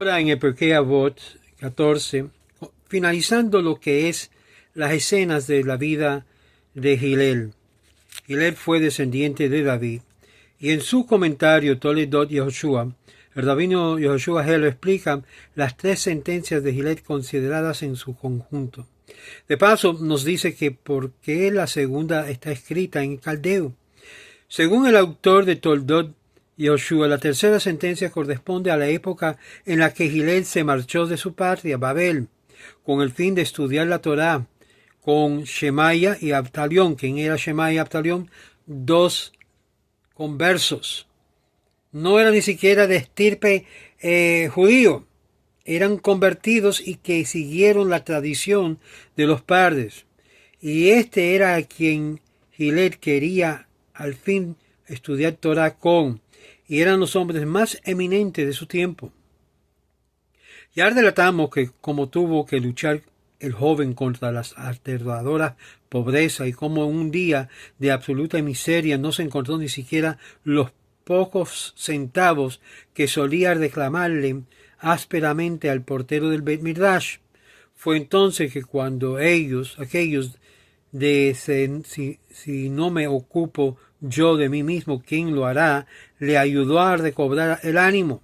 Ahora en el Pirkei Avot 14, finalizando lo que es las escenas de la vida de Hillel. Hillel fue descendiente de David, y en su comentario Toledot Yehoshua, el rabino Yehoshua Heller explica las tres sentencias de Hillel consideradas en su conjunto. De paso, nos dice que por qué la segunda está escrita en caldeo. Según el autor de Toldot Yehoshua, la tercera sentencia corresponde a la época en la que Hillel se marchó de su patria, Babel, con el fin de estudiar la Torá, con Shemaya y Abtalión. ¿Quién era Shemaya y Abtalión? Dos conversos. No era ni siquiera de estirpe judío. Eran convertidos y que siguieron la tradición de los padres. Y este era a quien Hillel quería al fin estudiar Torah con, y eran los hombres más eminentes de su tiempo. Ya relatamos que como tuvo que luchar el joven contra las aterradoras pobreza y como un día de absoluta miseria no se encontró ni siquiera los pocos centavos que solía reclamarle ásperamente al portero del Beit Midrash. Fue entonces que cuando aquellos de si no me ocupo yo de mí mismo, ¿quién lo hará?, le ayudó a recobrar el ánimo.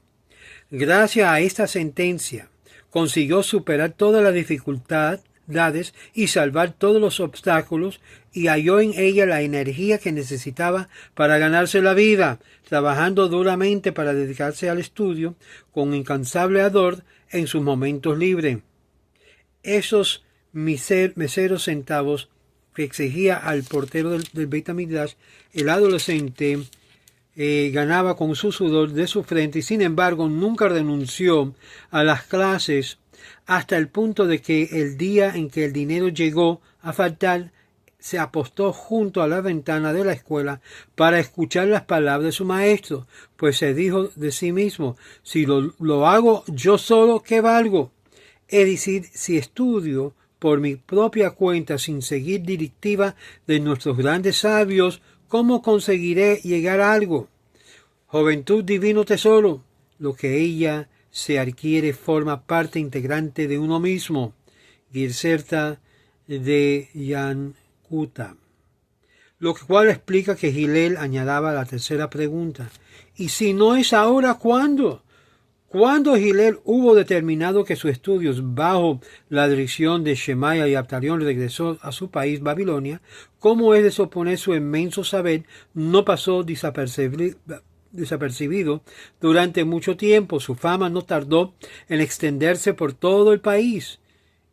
Gracias a esta sentencia, consiguió superar todas las dificultades y salvar todos los obstáculos, y halló en ella la energía que necesitaba para ganarse la vida, trabajando duramente para dedicarse al estudio con incansable ardor en sus momentos libres. Esos miseros centavos que exigía al portero del Beit HaMikdash, el adolescente ganaba con su sudor de su frente, y sin embargo nunca renunció a las clases hasta el punto de que el día en que el dinero llegó a faltar, se apostó junto a la ventana de la escuela para escuchar las palabras de su maestro, pues se dijo de sí mismo: si lo hago yo solo, ¿qué valgo? Es decir, si estudio por mi propia cuenta sin seguir directiva de nuestros grandes sabios, ¿cómo conseguiré llegar a algo? Juventud, divino tesoro, lo que ella se adquiere forma parte integrante de uno mismo. Girserta de Yankuta. Lo cual explica que Hillel añadaba la tercera pregunta: ¿y si no es ahora, cuándo? Cuando Hillel hubo determinado que sus estudios bajo la dirección de Shemaya y Abtalión regresó a su país, Babilonia, como es de suponer, su inmenso saber no pasó desapercibido durante mucho tiempo. Su fama no tardó en extenderse por todo el país,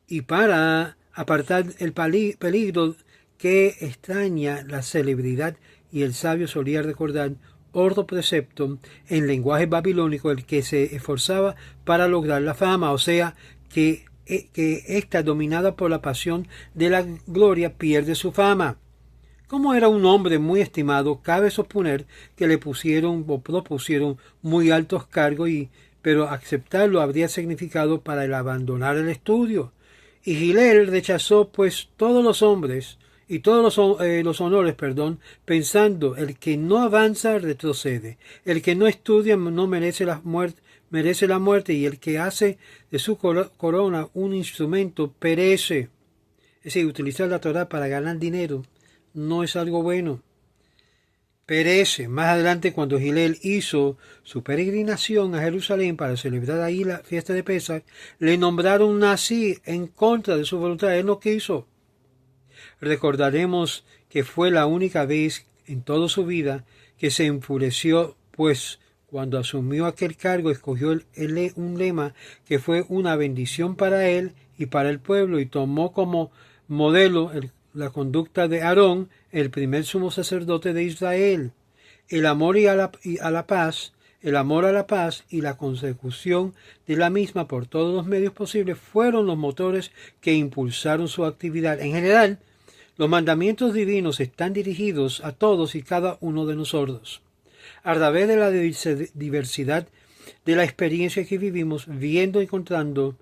y para apartar el peligro que extraña la celebridad, y el sabio solía recordar otro precepto en lenguaje babilónico: el que se esforzaba para lograr la fama, o sea, que ésta, dominada por la pasión de la gloria, pierde su fama. Como era un hombre muy estimado, cabe suponer que le propusieron muy altos cargos, pero aceptarlo habría significado para él abandonar el estudio. Y Hillel rechazó pues todos los hombres y todos los honores, pensando: el que no avanza retrocede, el que no estudia no merece la muerte, y el que hace de su corona un instrumento perece. Es decir, utilizar la Torá para ganar dinero no es algo bueno. Perece. Más adelante, cuando Hillel hizo su peregrinación a Jerusalén para celebrar ahí la fiesta de Pesach, le nombraron Nazí en contra de su voluntad. Él no quiso. Recordaremos que fue la única vez en toda su vida que se enfureció, pues cuando asumió aquel cargo escogió un lema que fue una bendición para él y para el pueblo, y tomó como modelo la conducta de Aarón, el primer sumo sacerdote de Israel. El amor a la paz y la consecución de la misma por todos los medios posibles fueron los motores que impulsaron su actividad. En general, los mandamientos divinos están dirigidos a todos y cada uno de nosotros. A través de la diversidad de la experiencia que vivimos, viendo, encontrando,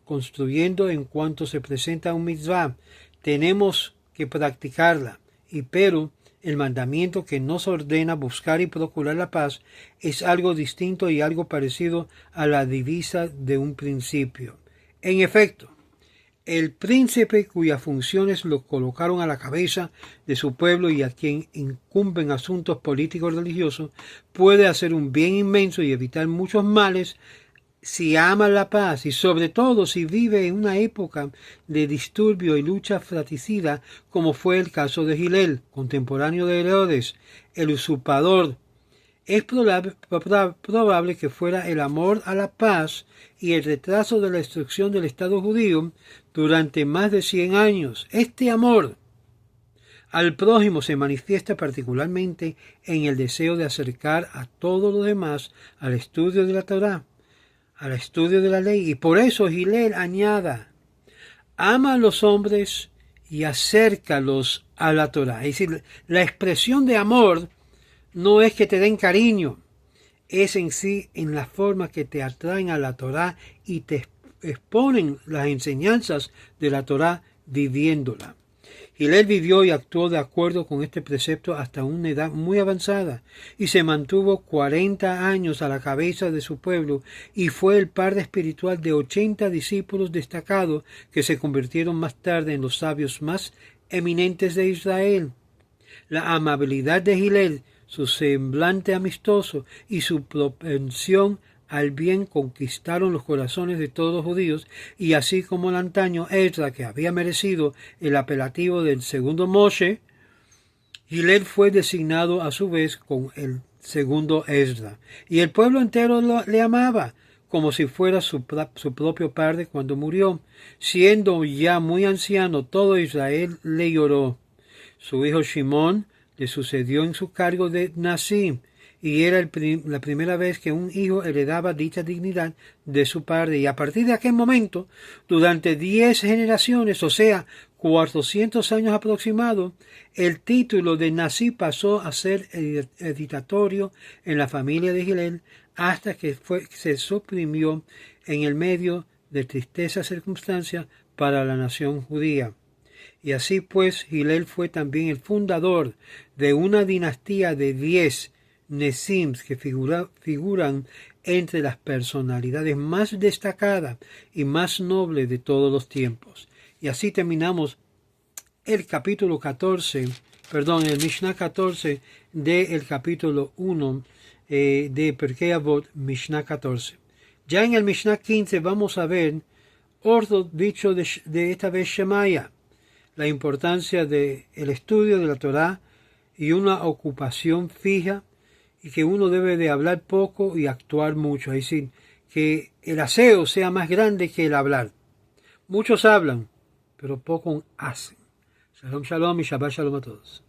construyendo en cuanto se presenta un mitzvah, tenemos que practicarla, pero el mandamiento que nos ordena buscar y procurar la paz es algo distinto y algo parecido a la divisa de un principio. En efecto, el príncipe cuyas funciones lo colocaron a la cabeza de su pueblo y a quien incumben asuntos políticos religiosos puede hacer un bien inmenso y evitar muchos males si ama la paz y sobre todo si vive en una época de disturbio y lucha fratricida como fue el caso de Gilel, contemporáneo de Herodes, el usurpador. Es probable que fuera el amor a la paz y el retraso de la destrucción del Estado judío durante más de 100 años. Este amor al prójimo se manifiesta particularmente en el deseo de acercar a todos los demás al estudio de la Torá, al estudio de la ley. Y por eso Gilel añada, ama a los hombres y acércalos a la Torá. Es decir, la expresión de amor no es que te den cariño, es en sí en la forma que te atraen a la Torá y te exponen las enseñanzas de la Torá viviéndola. Gilel vivió y actuó de acuerdo con este precepto hasta una edad muy avanzada y se mantuvo 40 años a la cabeza de su pueblo y fue el padre espiritual de 80 discípulos destacados que se convirtieron más tarde en los sabios más eminentes de Israel. La amabilidad de Gilel, su semblante amistoso y su propensión al bien conquistaron los corazones de todos los judíos, y así como el antaño Esdras, que había merecido el apelativo del segundo Moshe, Gilel fue designado a su vez con el segundo Esdras, y el pueblo entero le amaba, como si fuera su propio padre cuando murió. Siendo ya muy anciano, todo Israel le lloró. Su hijo Shimón le sucedió en su cargo de Nasi, y era la primera vez que un hijo heredaba dicha dignidad de su padre. Y a partir de aquel momento, durante 10 generaciones, o sea, 400 años aproximados, el título de Nasi pasó a ser hereditario en la familia de Gilel hasta que se suprimió en el medio de tristezas circunstancias para la nación judía. Y así pues, Gilel fue también el fundador de una dinastía de 10 Nesims que figuran entre las personalidades más destacadas y más nobles de todos los tiempos. Y así terminamos el capítulo 14, el Mishnah 14 del capítulo 1 de Pirkei Avot, Mishnah 14. Ya en el Mishnah 15 vamos a ver otro dicho de esta vez Shemaya, la importancia del estudio de la Torá y una ocupación fija, y que uno debe de hablar poco y actuar mucho, es decir, que el aseo sea más grande que el hablar. Muchos hablan, pero poco hacen. Shalom, shalom y Shabbat shalom a todos.